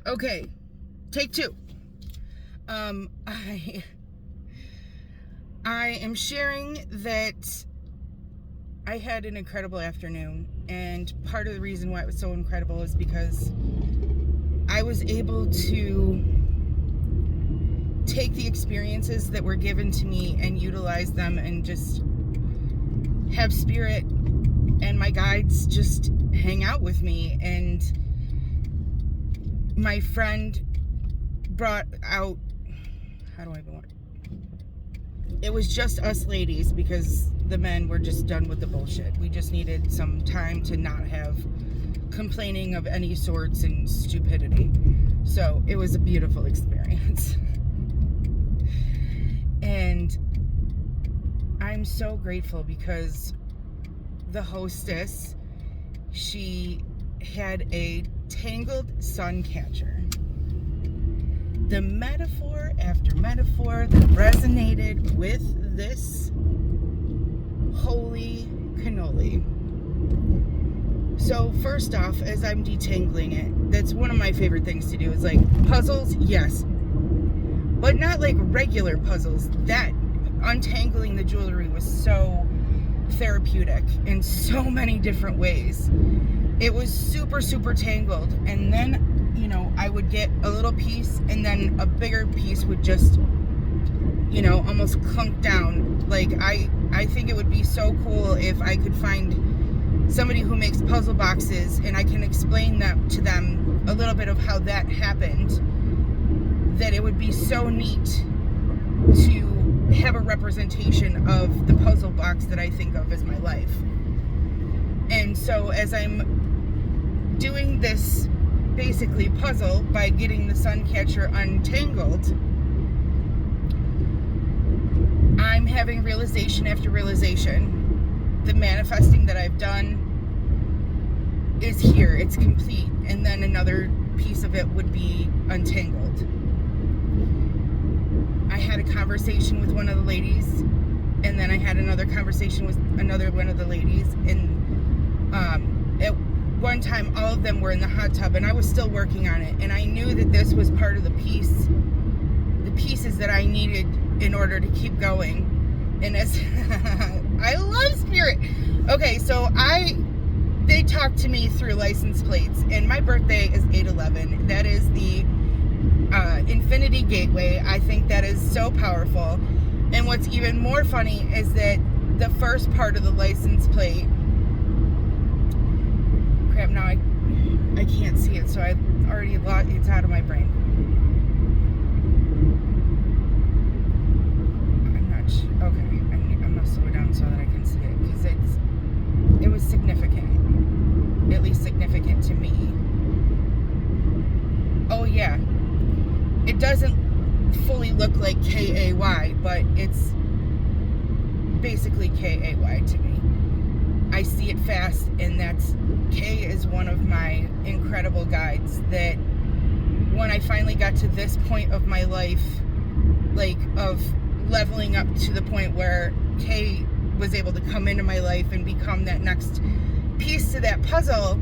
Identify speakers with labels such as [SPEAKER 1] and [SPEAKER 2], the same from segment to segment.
[SPEAKER 1] Okay, take two. I am sharing that I had an incredible afternoon, and part of the reason why it was so incredible is because I was able to take the experiences that were given to me and utilize them and just have spirit and my guides just hang out with me. And my friend brought out, how do I want it? It was just us ladies because the men were just done with the bullshit. We just needed some time to not have complaining of any sorts and stupidity. So it was a beautiful experience. And I'm so grateful because the hostess, she had a tangled suncatcher. The metaphor after metaphor that resonated with this holy cannoli. So first off, as I'm detangling it, that's one of my favorite things to do is like puzzles, yes, but not like regular puzzles. That untangling the jewelry was so therapeutic in so many different ways. It was super, super tangled, and then I would get a little piece and then a bigger piece would just almost clunk down. Like I think it would be so cool if I could find somebody who makes puzzle boxes and I can explain that to them a little bit of how that happened, that it would be so neat to have a representation of the puzzle box that I think of as my life. And so as I'm doing this basically puzzle by getting the suncatcher untangled, I'm having realization after realization. The manifesting that I've done is here, it's complete, and then another piece of it would be untangled. I had a conversation with one of the ladies, and then I had another conversation with another one of the ladies, and at one time all of them were in the hot tub and I was still working on it, and I knew that this was part of the pieces that I needed in order to keep going. And as I love spirit. Okay, so they talked to me through license plates, and my birthday is 8/11. That is the infinity gateway. I think that is so powerful. And what's even more funny is that the first part of the license plate, crap, now I can't see it, so I already lost, it's out of my brain. I'm not sure. Okay, I'm gonna slow it down so that I can see it, because it was significant, at least significant to me. Oh yeah, it doesn't fully look like K-A-Y, but it's basically K-A-Y to me. I see it fast, and K is one of my incredible guides that when I finally got to this point of my life, like of leveling up to the point where K was able to come into my life and become that next piece to that puzzle,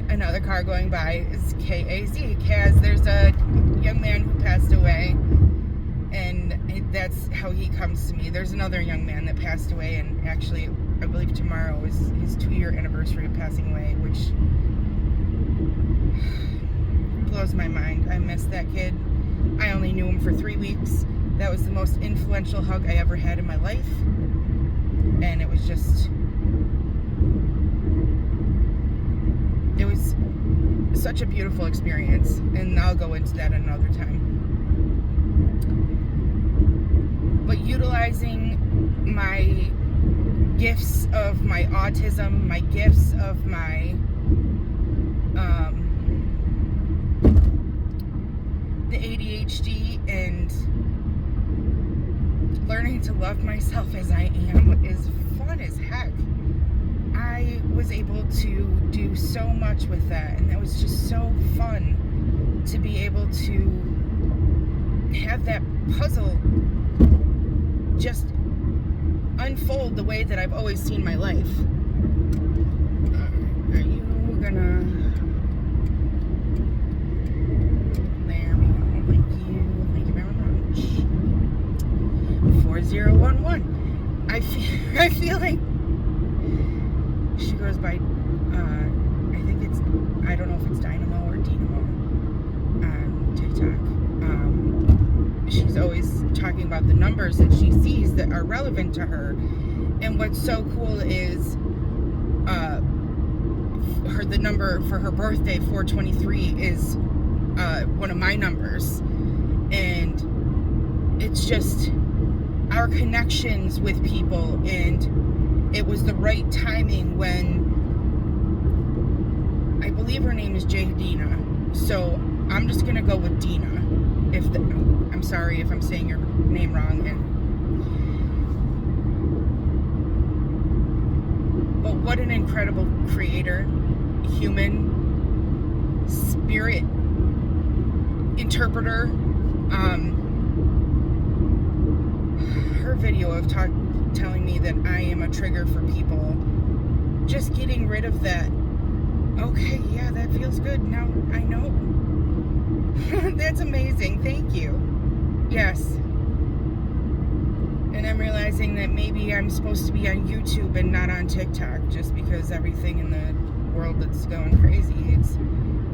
[SPEAKER 1] another car going by is K-A-Z. Kaz, there's a young man who passed away, and that's how he comes to me. There's another young man that passed away, and actually I believe tomorrow is his 2-year anniversary of passing away, which blows my mind. I miss that kid. I only knew him for 3 weeks. That was the most influential hug I ever had in my life, and it was such a beautiful experience, and I'll go into that another time. But utilizing my gifts of my autism, my gifts of my the ADHD, and learning to love myself as I am is fun as heck. I was able to do so much with that, and that was just so fun to be able to have that puzzle just unfold the way that I've always seen my life. Are you gonna I don't know if it's Dynamo or Dynamo on TikTok. She's always talking about the numbers that she sees that are relevant to her. And what's so cool is the number for her birthday, 423, is one of my numbers. And it's just our connections with people, and it was the right timing when I believe her name is Jadina, so I'm just gonna go with Dina. I'm sorry if I'm saying your name wrong. But what an incredible creator, human, spirit, interpreter. Her video of telling me that I am a trigger for people, just getting rid of that. Okay, yeah, that feels good. Now I know. That's amazing. Thank you. Yes. And I'm realizing that maybe I'm supposed to be on YouTube and not on TikTok, just because everything in the world that's going crazy.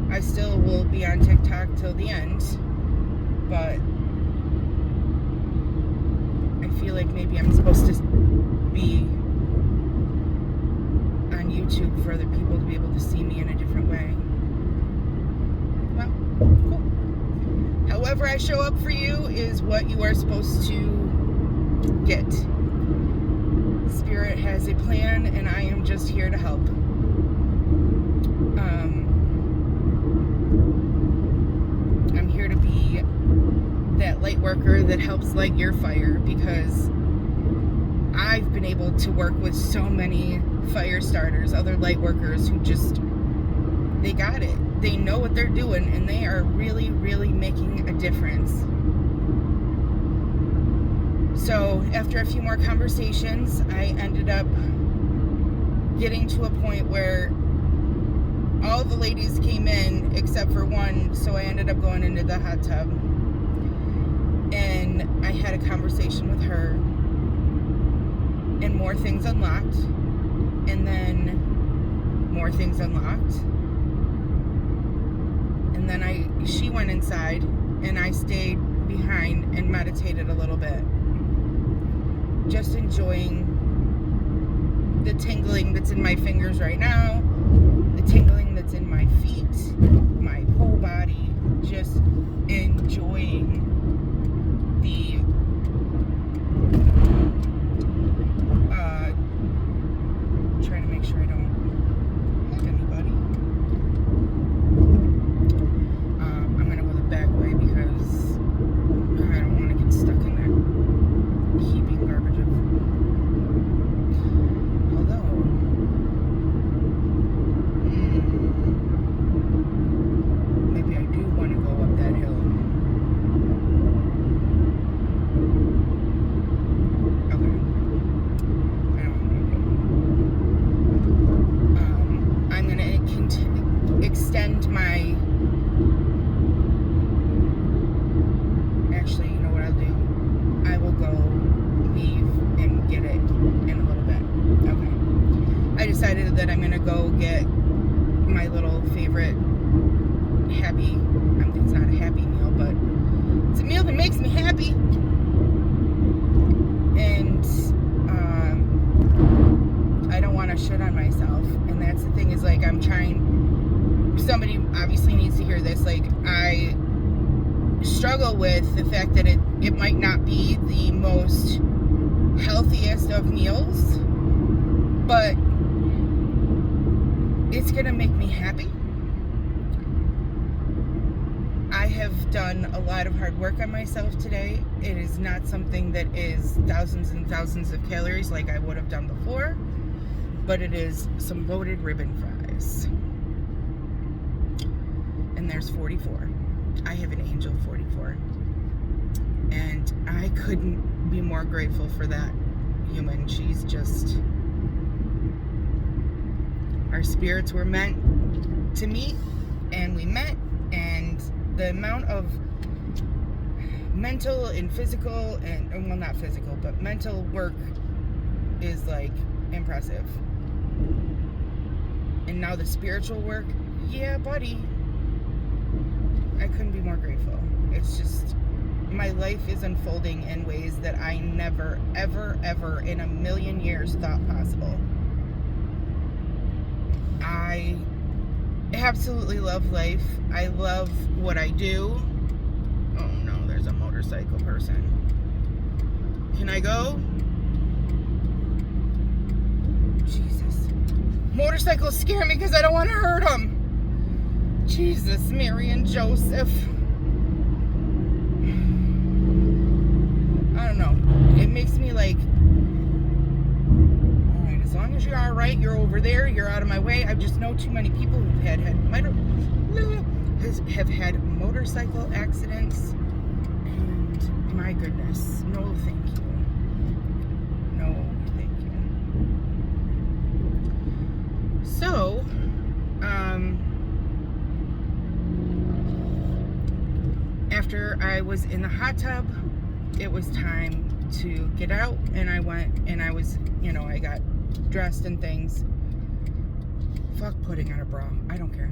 [SPEAKER 1] I still will be on TikTok till the end, but I feel like maybe I'm supposed to be on YouTube for other people to be able to see me in a different way. Well, cool. However I show up for you is what you are supposed to get. Spirit has a plan, and I am just here to help. I'm here to be that light worker that helps light your fire, because I've been able to work with so many fire starters, other light workers who just, they got it. They know what they're doing, and they are really, really making a difference. So after a few more conversations, I ended up getting to a point where all the ladies came in except for one, so I ended up going into the hot tub. And I had a conversation with her, and more things unlocked, and then more things unlocked, and then she went inside, and I stayed behind and meditated a little bit, just enjoying the tingling that's in my fingers right now, the tingling that's in my feet, my whole body, just enjoying the trying to make sure I don't hit anybody. I'm gonna go the back way because I don't want to get stuck in that heaping garbage of. Although, maybe I do want to go up that hill. Extend my, actually, you know what I'll do? I will go leave and get it in a little bit. Okay. I decided that I'm gonna go get my little favorite happy, it's not a happy meal, but it's a meal that makes me happy. And I don't want to shit on myself. And that's the thing, is like, I'm trying, somebody obviously needs to hear this. Like, I struggle with the fact that it might not be the most healthiest of meals, but it's gonna make me happy. I have done a lot of hard work on myself today. It is not something that is thousands and thousands of calories like I would have done before, but it is some loaded ribbon fries. And there's 44. I have an Angel 44. And I couldn't be more grateful for that human. She's just, our spirits were meant to meet, and we met, and the amount of mental and physical, and well, not physical, but mental work is like impressive. And now the spiritual work, yeah, buddy, I couldn't be more grateful. It's just, my life is unfolding in ways that I never, ever, ever in a million years thought possible. I absolutely love life. I love what I do. Oh no, there's a motorcycle person. Can I go? Jesus. Motorcycles scare me because I don't want to hurt them. Jesus, Mary and Joseph. I don't know. It makes me like, alright, as long as you're alright, you're over there, you're out of my way. I just know too many people who've had motorcycle accidents. And my goodness, no thank you. No thank you. So, after I was in the hot tub, it was time to get out, and I went, and I was, I got dressed and things. Fuck putting on a bra. I don't care.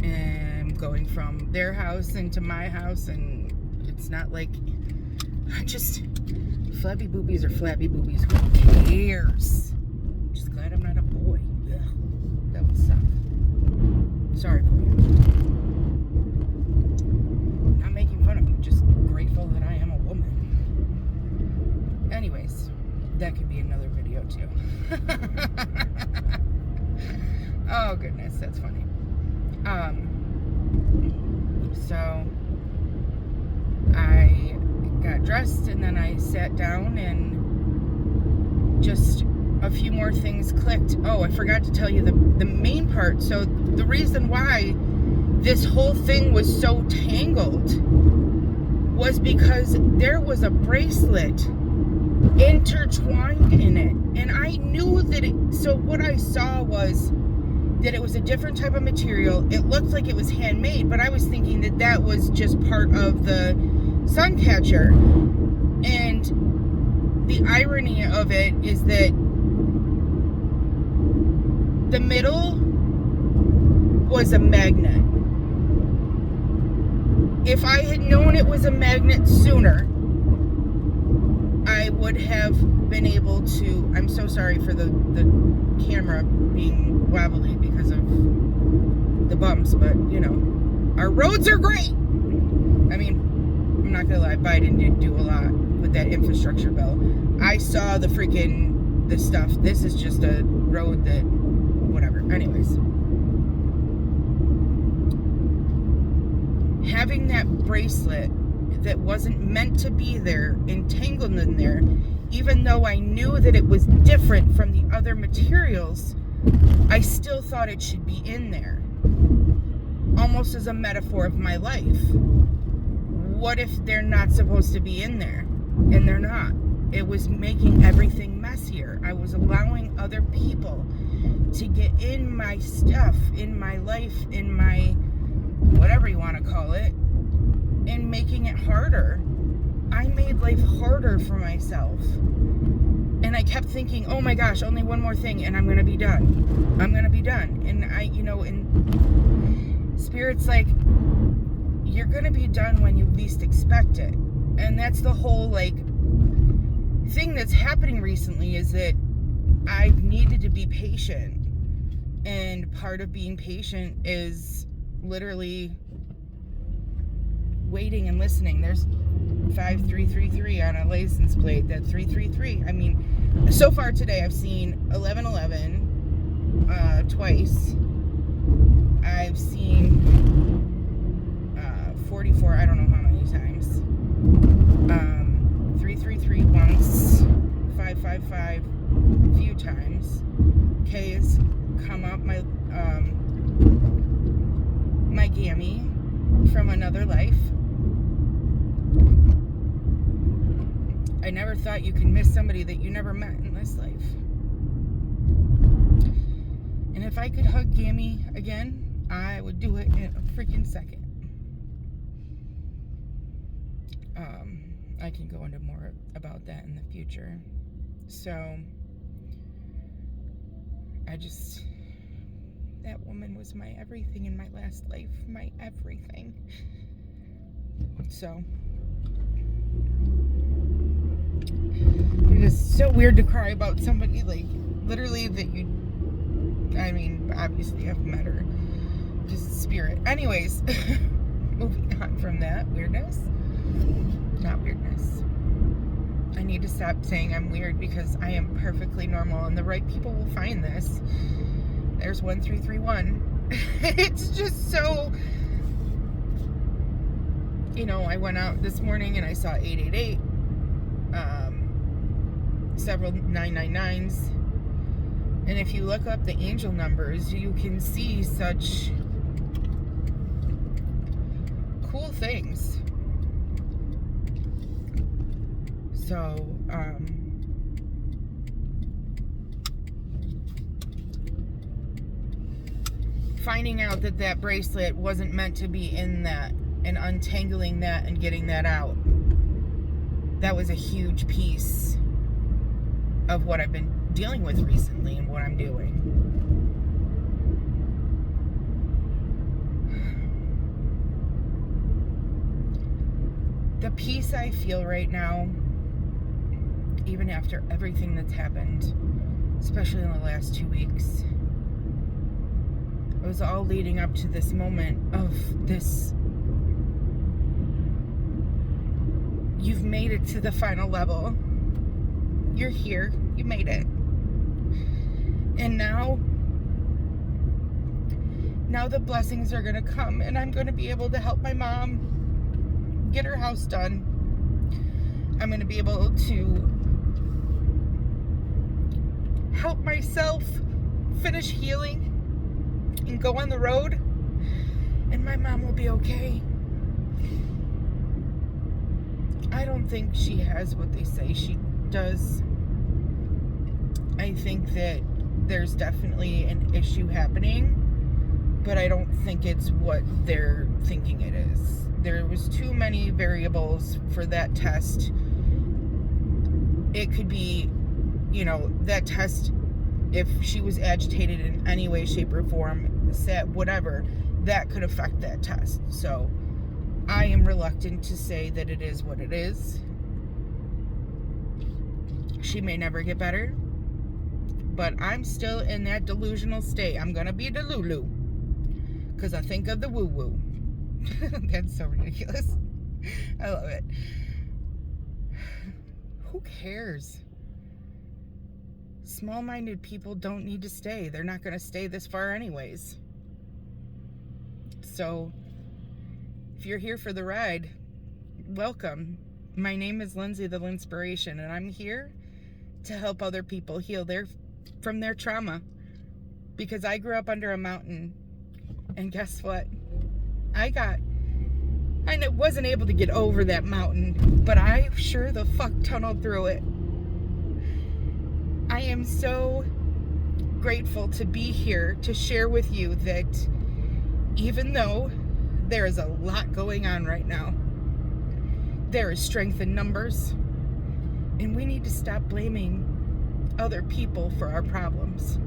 [SPEAKER 1] And going from their house into my house, and it's not like, just flabby boobies or flabby boobies. Who cares? I'm just glad I'm not a boy. Ugh, that would suck. Sorry for you. Not making fun of you, just grateful that I am a woman. Anyways, that could be another video too. Oh goodness, that's funny. So I got dressed, and then I sat down, and just a few more things clicked. Oh, I forgot to tell you the main part. So the reason why this whole thing was so tangled was because there was a bracelet intertwined in it, and I knew that so what I saw was that it was a different type of material. It looked like it was handmade, but I was thinking that that was just part of the suncatcher. And the irony of it is that the middle was a magnet. If I had known it was a magnet sooner, I would have been able to, I'm so sorry for the camera being wobbly because of the bumps, but our roads are great. I mean, I'm not gonna lie, Biden did do a lot with that infrastructure bill. I saw the stuff. This is just a road that, whatever. Anyways, having that bracelet that wasn't meant to be there, entangled in there, even though I knew that it was different from the other materials, I still thought it should be in there, almost as a metaphor of my life. What if they're not supposed to be in there? And they're not. It was making everything messier. I was allowing other people to get in my stuff, in my life, in my whatever you want to call it, and making it harder. I made life harder for myself. And I kept thinking, oh my gosh, only one more thing and I'm going to be done. I'm going to be done. And and Spirit's like, you're going to be done when you least expect it. And that's the whole thing that's happening recently, is that I've needed to be patient. And part of being patient is literally waiting and listening. There's 5333 on a license plate. That 333. I mean, so far today I've seen 1111 twice. I've seen 44. I don't know how many times. 333 once. 555 a few times. K has come up. My gammy from another life. I never thought you could miss somebody that you never met in this life. And if I could hug Gammy again, I would do it in a freaking second. I can go into more about that in the future. So, That woman was my everything in my last life, my everything. So it is so weird to cry about somebody, like, literally that you, I mean, obviously I've met her, just spirit. Anyways, moving on from that weirdness. Not weirdness. I need to stop saying I'm weird because I am perfectly normal, and the right people will find this. There's 1331. It's just so, you know, I went out this morning and I saw 888, several 999s, and if you look up the angel numbers, you can see such cool things. So, finding out that that bracelet wasn't meant to be in that, and untangling that and getting that out, that was a huge piece of what I've been dealing with recently and what I'm doing. The peace I feel right now, even after everything that's happened, especially in the last 2 weeks, it was all leading up to this moment of this, you've made it to the final level. You're here. You made it. And now the blessings are going to come, and I'm going to be able to help my mom get her house done. I'm going to be able to help myself finish healing and go on the road, and my mom will be okay. I don't think she has what they say she does. I think that there's definitely an issue happening, but I don't think it's what they're thinking it is. There was too many variables for that test. It could be, you know, that test, if she was agitated in any way, shape, or form, sad, whatever, that could affect that test. So I am reluctant to say that it is what it is. She may never get better, but I'm still in that delusional state. I'm gonna be delulu because I think of the woo-woo. That's so ridiculous. I love it. Who cares? Small-minded people don't need to stay. They're not going to stay this far anyways. So, if you're here for the ride, welcome. My name is Lindsay the Linspiration, and I'm here to help other people heal from their trauma. Because I grew up under a mountain, and guess what? I wasn't able to get over that mountain, but I sure the fuck tunneled through it. I am so grateful to be here to share with you that even though there is a lot going on right now, there is strength in numbers, and we need to stop blaming other people for our problems.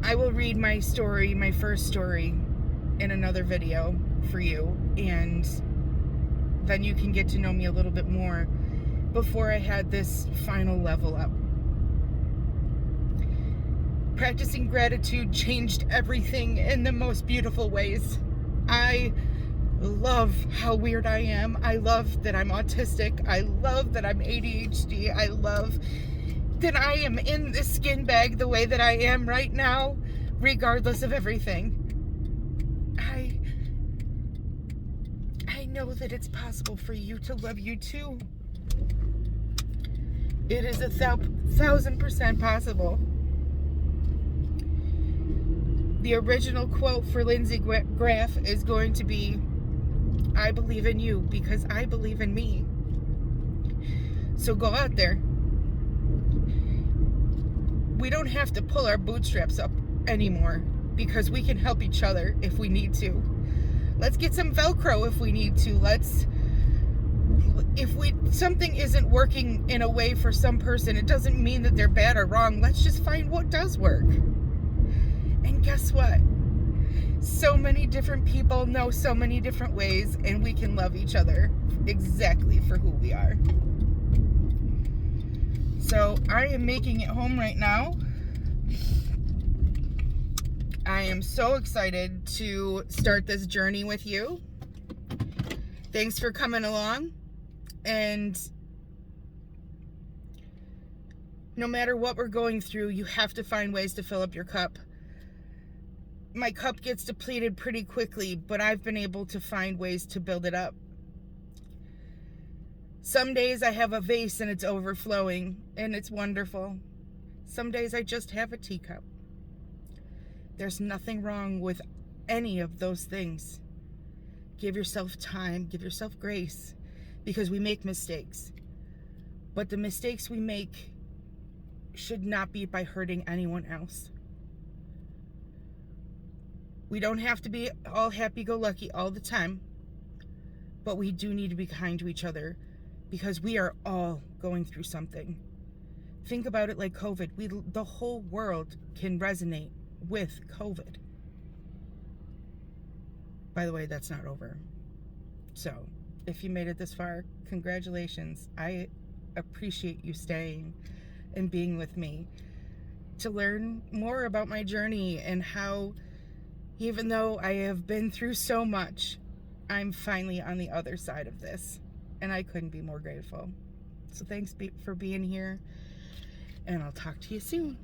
[SPEAKER 1] I will read my story, my first story, in another video for you, and then you can get to know me a little bit more before I had this final level up. Practicing gratitude changed everything in the most beautiful ways. I love how weird I am. I love that I'm autistic. I love that I'm ADHD. I love that I am in this skin bag the way that I am right now, regardless of everything. I know that it's possible for you to love you too. It is 1,000% possible. The original quote for Lindsay Graff is going to be, I believe in you because I believe in me. So go out there. We don't have to pull our bootstraps up anymore because we can help each other if we need to. Let's get some Velcro if we need to. if something isn't working in a way for some person, it doesn't mean that they're bad or wrong. Let's just find what does work. And guess what? So many different people know so many different ways, and we can love each other exactly for who we are. So I am making it home right now. I am so excited to start this journey with you. Thanks for coming along. And no matter what we're going through, you have to find ways to fill up your cup. My cup gets depleted pretty quickly, but I've been able to find ways to build it up. Some days I have a vase and it's overflowing, and it's wonderful. Some days I just have a teacup. There's nothing wrong with any of those things. Give yourself time, give yourself grace, because we make mistakes. But the mistakes we make should not be by hurting anyone else. We don't have to be all happy-go-lucky all the time, but we do need to be kind to each other, because we are all going through something. Think about it like COVID. The whole world can resonate with COVID. By the way, that's not over. So, if you made it this far, congratulations. I appreciate you staying and being with me to learn more about my journey and how, even though I have been through so much, I'm finally on the other side of this. And I couldn't be more grateful. So thanks for being here. And I'll talk to you soon.